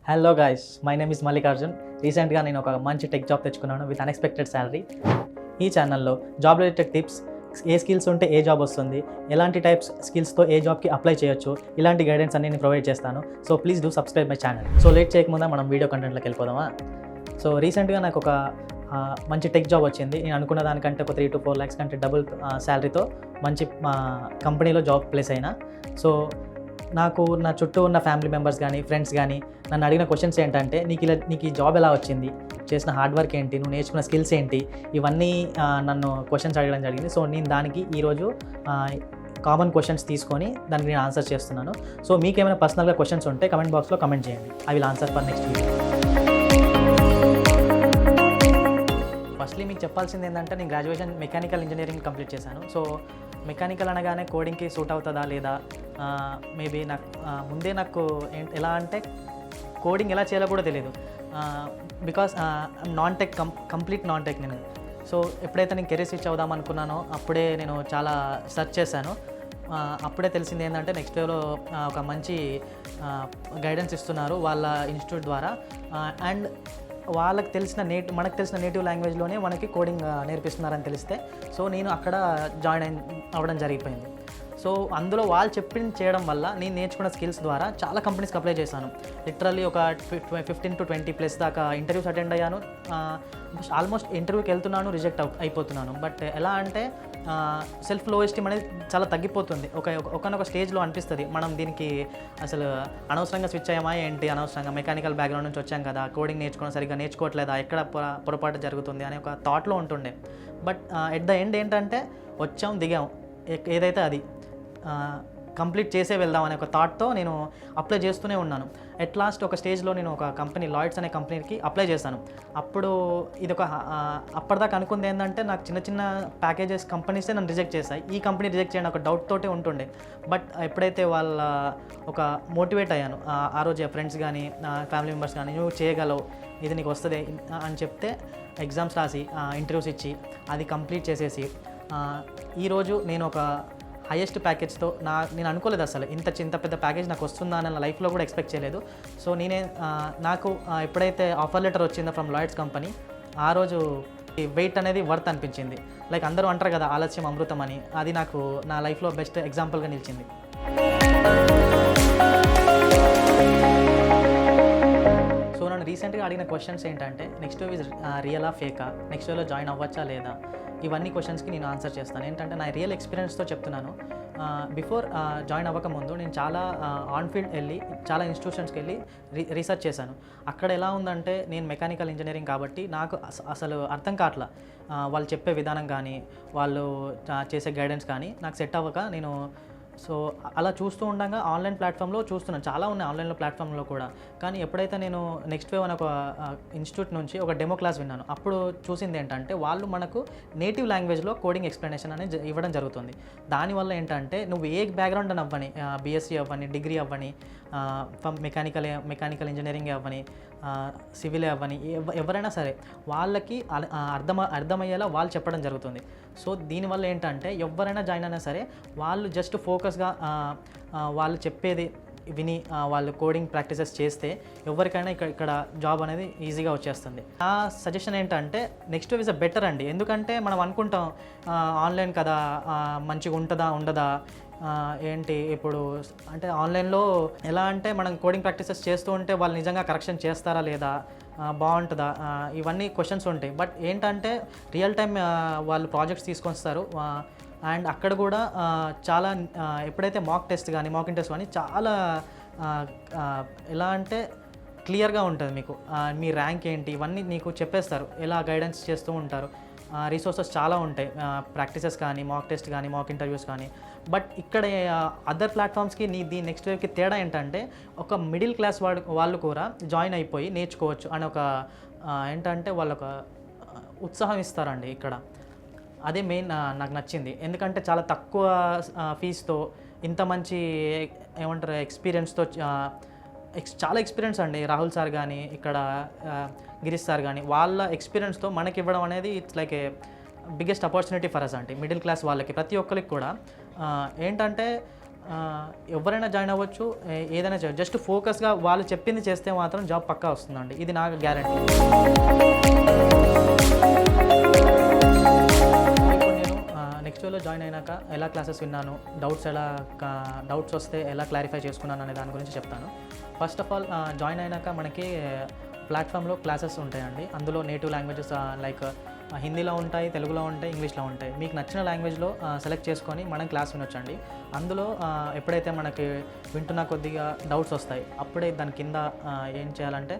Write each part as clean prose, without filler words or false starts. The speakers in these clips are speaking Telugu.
Hello guys, my name is Mallikarjun. రీసెంట్గా నేను ఒక మంచి టెక్ జాబ్ తెచ్చుకున్నాను విత్ అన్ఎక్స్పెక్టెడ్ శాలరీ. ఈ ఛానల్లో జాబ్ రిలేటెడ్ టిప్స్, ఏ స్కిల్స్ ఉంటే ఏ జాబ్ వస్తుంది, ఎలాంటి టైప్స్ స్కిల్స్తో ఏ జాబ్కి అప్లై చేయొచ్చు, ఇలాంటి గైడెన్స్ అన్ని నేను ప్రొవైడ్ చేస్తాను. So please do subscribe my channel. So late చేయకముందే మనం వీడియో కంటెంట్లోకి వెళ్ళిపోదామా. సో రీసెంట్గా నాకు ఒక మంచి టెక్ జాబ్ వచ్చింది. నేను అనుకున్న దానికంటే ఒక 3 to 4 lakhs కంటే డబుల్ శాలరీతో మంచి కంపెనీలో జాబ్ ప్లేస్ అయినా. సో నాకు నా చుట్టూ ఉన్న ఫ్యామిలీ మెంబర్స్ కానీ ఫ్రెండ్స్ కానీ నన్ను అడిగిన క్వశ్చన్స్ ఏంటంటే, నీకు ఈ జాబ్ ఎలా వచ్చింది, చేసిన హార్డ్ వర్క్ ఏంటి, నువ్వు నేర్చుకున్న స్కిల్స్ ఏంటి, ఇవన్నీ నన్ను క్వశ్చన్స్ అడగడం జరిగింది. సో నేను దానికి ఈరోజు కామన్ క్వశ్చన్స్ తీసుకొని దానికి నేను ఆన్సర్ చేస్తున్నాను. సో మీకు ఏమైనా పర్సనల్గా క్వశ్చన్స్ ఉంటే కమెంట్ బాక్స్లో కమెంట్ చేయండి. I will answer for next video. Firstly మీకు చెప్పాల్సింది ఏంటంటే, నేను గ్రాడ్యుయేషన్ మెకానికల్ ఇంజనీరింగ్ కంప్లీట్ చేశాను. సో మెకానికల్ అనగానే కోడింగ్కి సూట్ అవుతుందా లేదా, మేబీ నాకు ఎలా అంటే కోడింగ్ ఎలా చేయాలో కూడా తెలియదు. Because non tech complete non tech నేను. సో ఎప్పుడైతే నేను కెరీర్ స్విచ్ అవుదాం అనుకున్నానో అప్పుడే నేను చాలా సెర్చ్ చేశాను. అప్పుడే తెలిసింది ఏంటంటే, నెక్స్ట్ వేవ్లో ఒక మంచి గైడెన్స్ ఇస్తున్నారు వాళ్ళ ఇన్స్టిట్యూట్ ద్వారా. అండ్ మనకు తెలిసిన నేటివ్ లాంగ్వేజ్లోనే మనకి కోడింగ్ నేర్పిస్తున్నారని తెలిస్తే, సో నేను అక్కడ జాయిన్ అవ్వడం జరిగిపోయింది. సో అందులో వాళ్ళు చేయడం వల్ల నేను నేర్చుకున్న స్కిల్స్ ద్వారా చాలా కంపెనీస్కి అప్లై చేశాను. లిటరల్లీ ఒక 15 to 20+ దాకా ఇంటర్వ్యూస్ అటెండ్ అయ్యాను. ఆల్మోస్ట్ ఇంటర్వ్యూకి వెళ్తున్నాను, రిజెక్ట్ అయిపోతున్నాను. బట్ ఎలా అంటే సెల్ఫ్ లో ఎస్టీమ్ అనేది చాలా తగ్గిపోతుంది. ఒకనొక స్టేజ్లో అనిపిస్తుంది, మనం దీనికి అసలు అనవసరంగా స్విచ్ అయ్యామా ఏంటి, అనవసరంగా మెకానికల్ బ్యాక్గ్రౌండ్ నుంచి వచ్చాం కదా, కోడింగ్ నేర్చుకోవడం సరిగ్గా నేర్చుకోవట్లేదా, ఎక్కడ పొరపాటు జరుగుతుంది అనే ఒక థాట్లో ఉంటుండే. బట్ ఎట్ ద ఎండ్ ఏంటంటే, వచ్చాం దిగాం, ఏదైతే అది కంప్లీట్ చేసే వెళ్దాం అనే ఒక థాట్తో నేను అప్లై చేస్తూనే ఉన్నాను. ఎట్ లాస్ట్ ఒక స్టేజ్లో నేను ఒక కంపెనీ, లాయిడ్స్ అనే కంపెనీకి అప్లై చేశాను. అప్పుడు అప్పటిదాకా అనుకుంది ఏంటంటే, నాకు చిన్న చిన్న ప్యాకేజెస్ కంపెనీసే నన్ను రిజెక్ట్ చేశాయి, ఈ కంపెనీ రిజెక్ట్ చేయడం ఒక డౌట్ తోటే ఉంటుండే. బట్ ఎప్పుడైతే వాళ్ళ ఒక మోటివేట్ అయ్యాను, ఆ రోజు ఫ్రెండ్స్ కానీ ఫ్యామిలీ మెంబర్స్ కానీ, నువ్వు చేయగలవు, ఇది నీకు వస్తుంది అని చెప్తే ఎగ్జామ్స్ రాసి ఇంటర్వ్యూస్ ఇచ్చి అది కంప్లీట్ చేసేసి ఈరోజు నేను ఒక హైయెస్ట్ ప్యాకేజ్తో నేను అనుకోలేదు అసలు ఇంత పెద్ద ప్యాకేజ్ నాకు వస్తుందా అని లైఫ్లో కూడా ఎక్స్పెక్ట్ చేయలేదు. సో నాకు ఎప్పుడైతే ఆఫర్ లెటర్ వచ్చిందో ఫ్రమ్ లాయిడ్స్ కంపెనీ, ఆ రోజు వెయిట్ అనేది వర్త్ అనిపించింది. లైక్ అందరూ అంటారు కదా, ఆలస్యం అమృతం అని, అది నాకు నా లైఫ్లో బెస్ట్ ఎగ్జాంపుల్గా నిలిచింది. సో నన్ను రీసెంట్గా అడిగిన క్వశ్చన్స్ ఏంటంటే, నెక్స్ట్ వేవ్ ఇస్ రియలా ఫేకా, నెక్స్ట్ వేవ్లో జాయిన్ అవ్వచ్చా లేదా, ఇవన్నీ క్వశ్చన్స్కి నేను ఆన్సర్ చేస్తాను. ఏంటంటే నా రియల్ ఎక్స్పీరియన్స్తో చెప్తున్నాను. బిఫోర్ జాయిన్ అవ్వకముందు నేను చాలా ఆన్ ఫీల్డ్ వెళ్ళి చాలా ఇన్స్టిట్యూషన్స్కి వెళ్ళి రీసెర్చ్ చేశాను. అక్కడ ఎలా ఉందంటే, నేను మెకానికల్ ఇంజనీరింగ్ కాబట్టి నాకు అసలు అర్థం కావట్లా. వాళ్ళు చెప్పే విధానం కానీ వాళ్ళు చేసే గైడెన్స్ కానీ నాకు సెట్ అవ్వక నేను అలా చూస్తూ ఉండగా ఆన్లైన్ ప్లాట్ఫామ్లో చూస్తున్నాను, చాలా ఉన్నాయి ఆన్లైన్లో ప్లాట్ఫామ్లో కూడా. కానీ ఎప్పుడైతే నేను నెక్స్ట్ వేవ్ అని ఒక ఇన్స్టిట్యూట్ నుంచి ఒక డెమో క్లాస్ విన్నాను, అప్పుడు చూసింది ఏంటంటే, వాళ్ళు మనకు నేటివ్ లాంగ్వేజ్లో కోడింగ్ ఎక్స్ప్లెనేషన్ అనేది ఇవ్వడం జరుగుతుంది. దానివల్ల ఏంటంటే, నువ్వు ఏ బ్యాక్గ్రౌండ్ అని అవ్వని, బీఎస్సీ అవ్వని, డిగ్రీ అవ్వని, మెకానికల్ ఇంజనీరింగ్ అవ్వని, సివిల్ అవ్వని, ఎవరైనా సరే వాళ్ళకి అర్థమయ్యేలా వాళ్ళు చెప్పడం జరుగుతుంది. సో దీనివల్ల ఏంటంటే, ఎవరైనా జాయిన్ అయినా సరే వాళ్ళు జస్ట్ ఫోకస్గా వాళ్ళు చెప్పేది విని వాళ్ళు కోడింగ్ ప్రాక్టీసెస్ చేస్తే ఎవరికైనా ఇక్కడ జాబ్ అనేది ఈజీగా వచ్చేస్తుంది. నా సజెషన్ ఏంటంటే, నెక్స్ట్ వేవ్ ఇస్ బెటర్ అండి. ఎందుకంటే మనం అనుకుంటాం ఆన్లైన్ కదా, మంచిగా ఉంటుందా ఉండదా ఏంటి, ఇప్పుడు అంటే ఆన్లైన్లో ఎలా అంటే మనం కోడింగ్ ప్రాక్టీసెస్ చేస్తూ ఉంటే వాళ్ళు నిజంగా కరెక్షన్ చేస్తారా లేదా, బాగుంటుందా, ఇవన్నీ క్వశ్చన్స్ ఉంటాయి. బట్ ఏంటంటే రియల్ టైం వాళ్ళు ప్రాజెక్ట్స్ తీసుకొస్తారు. అండ్ అక్కడ కూడా చాలా ఎప్పుడైతే మాక్ ఇంటెస్ట్ కానీ చాలా ఎలా అంటే క్లియర్గా ఉంటుంది. మీకు మీ ర్యాంక్ ఏంటి ఇవన్నీ మీకు చెప్పేస్తారు, ఎలా గైడెన్స్ చేస్తూ ఉంటారు. రిసోర్సెస్ చాలా ఉంటాయి, ప్రాక్టీసెస్ కానీ మాక్ టెస్ట్ కానీ మాక్ ఇంటర్వ్యూస్ కానీ. బట్ ఇక్కడ అదర్ ప్లాట్ఫామ్స్కి దీని నెక్స్ట్ వేవ్కి తేడా ఏంటంటే, ఒక మిడిల్ క్లాస్ వాళ్ళు కూడా జాయిన్ అయిపోయి నేర్చుకోవచ్చు అని ఒక ఏంటంటే వాళ్ళు ఒక ఉత్సాహం ఇస్తారండి ఇక్కడ. అదే మెయిన్ నాకు నచ్చింది. ఎందుకంటే చాలా తక్కువ ఫీజుతో ఇంత మంచి ఏమంటారు ఎక్స్పీరియన్స్తో, చాలా ఎక్స్పీరియన్స్ అండి. రాహుల్ సార్ కానీ ఇక్కడ గిరీష్ సార్ కానీ వాళ్ళ ఎక్స్పీరియన్స్తో మనకి ఇవ్వడం అనేది it's like a biggest opportunity for us అంటే మిడిల్ క్లాస్ వాళ్ళకి ప్రతి ఒక్కరికి కూడా ఏంటంటే ఎవరైనా జాయిన్ అవ్వచ్చు, ఏదైనా చేయవచ్చు. జస్ట్ ఫోకస్గా వాళ్ళు చెప్పింది చేస్తే మాత్రం జాబ్ పక్కా వస్తుందండి. ఇది నా గ్యారంటీ. ఇప్పుడు నేను నెక్స్ట్ వేలో జాయిన్ అయినాక ఎలా క్లాసెస్ విన్నాను, డౌట్స్ వస్తే ఎలా క్లారిఫై చేసుకున్నాను అనే దాని గురించి చెప్తాను. ఫస్ట్ ఆఫ్ ఆల్ జాయిన్ అయినాక మనకి ప్లాట్ఫామ్లో క్లాసెస్ ఉంటాయండి. అందులో నేటివ్ లాంగ్వేజెస్ లైక్ హిందీలో ఉంటాయి, తెలుగులో ఉంటాయి, ఇంగ్లీష్లో ఉంటాయి. మీకు నచ్చిన లాంగ్వేజ్లో సెలెక్ట్ చేసుకొని మనం క్లాస్ వినొచ్చండి. అందులో ఎప్పుడైతే మనకి వింటున్న కొద్దిగా డౌట్స్ వస్తాయి, అప్పుడే దాని కింద ఏం చేయాలంటే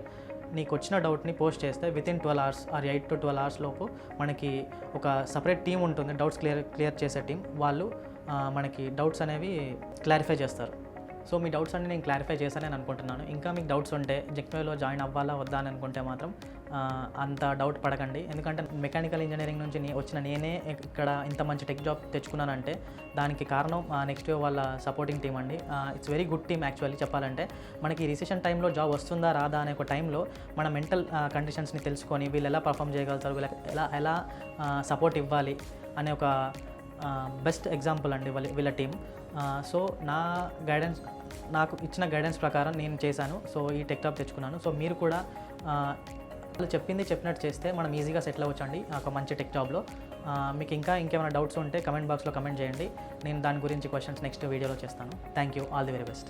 నీకు వచ్చిన డౌట్ని పోస్ట్ చేస్తే within 12 hours or 8 to 12 hours లోపు మనకి ఒక సపరేట్ టీం ఉంటుంది, డౌట్స్ క్లియర్ చేసే టీం. వాళ్ళు మనకి డౌట్స్ అనేవి క్లారిఫై చేస్తారు. సో మీ డౌట్స్ అన్ని నేను క్లారిఫై చేశానని అనుకుంటున్నాను. ఇంకా మీకు డౌట్స్ ఉంటే జెక్వేలో జాయిన్ అవ్వాలా వద్దా అని అనుకుంటే మాత్రం అంత డౌట్ పడకండి. ఎందుకంటే మెకానికల్ ఇంజనీరింగ్ నుంచి వచ్చిన నేనే ఇక్కడ ఇంత మంచి టెక్ జాబ్ తెచ్చుకున్నానంటే దానికి కారణం నెక్స్ట్ వే వాళ్ళ సపోర్టింగ్ టీం అండి. It's very good team actually చెప్పాలంటే. మనకి రిసెషన్ టైంలో జాబ్ వస్తుందా రాదా అనే ఒక టైంలో మన మెంటల్ కండిషన్స్ని తెలుసుకొని వీళ్ళు ఎలా పర్ఫామ్ చేయగలుగుతారు, వీళ్ళకి ఎలా సపోర్ట్ ఇవ్వాలి అనే ఒక బెస్ట్ ఎగ్జాంపుల్ అండి వీళ్ళ టీం. సో నాకు ఇచ్చిన గైడెన్స్ ప్రకారం నేను చేశాను. సో ఈ టెక్ జాబ్ తెచ్చుకున్నాను. సో మీరు కూడా వాళ్ళు చెప్పినట్టు చేస్తే మనం ఈజీగా సెటిల్ అవ్వచ్చండి ఒక మంచి టెక్ జాబ్లో. మీకు ఇంకేమైనా డౌట్స్ ఉంటే కమెంట్ బాక్స్లో కమెంట్ చేయండి. నేను దాని గురించి క్వశ్చన్స్ నెక్స్ట్ వీడియోలో చేస్తాను. Thank you. All the very best.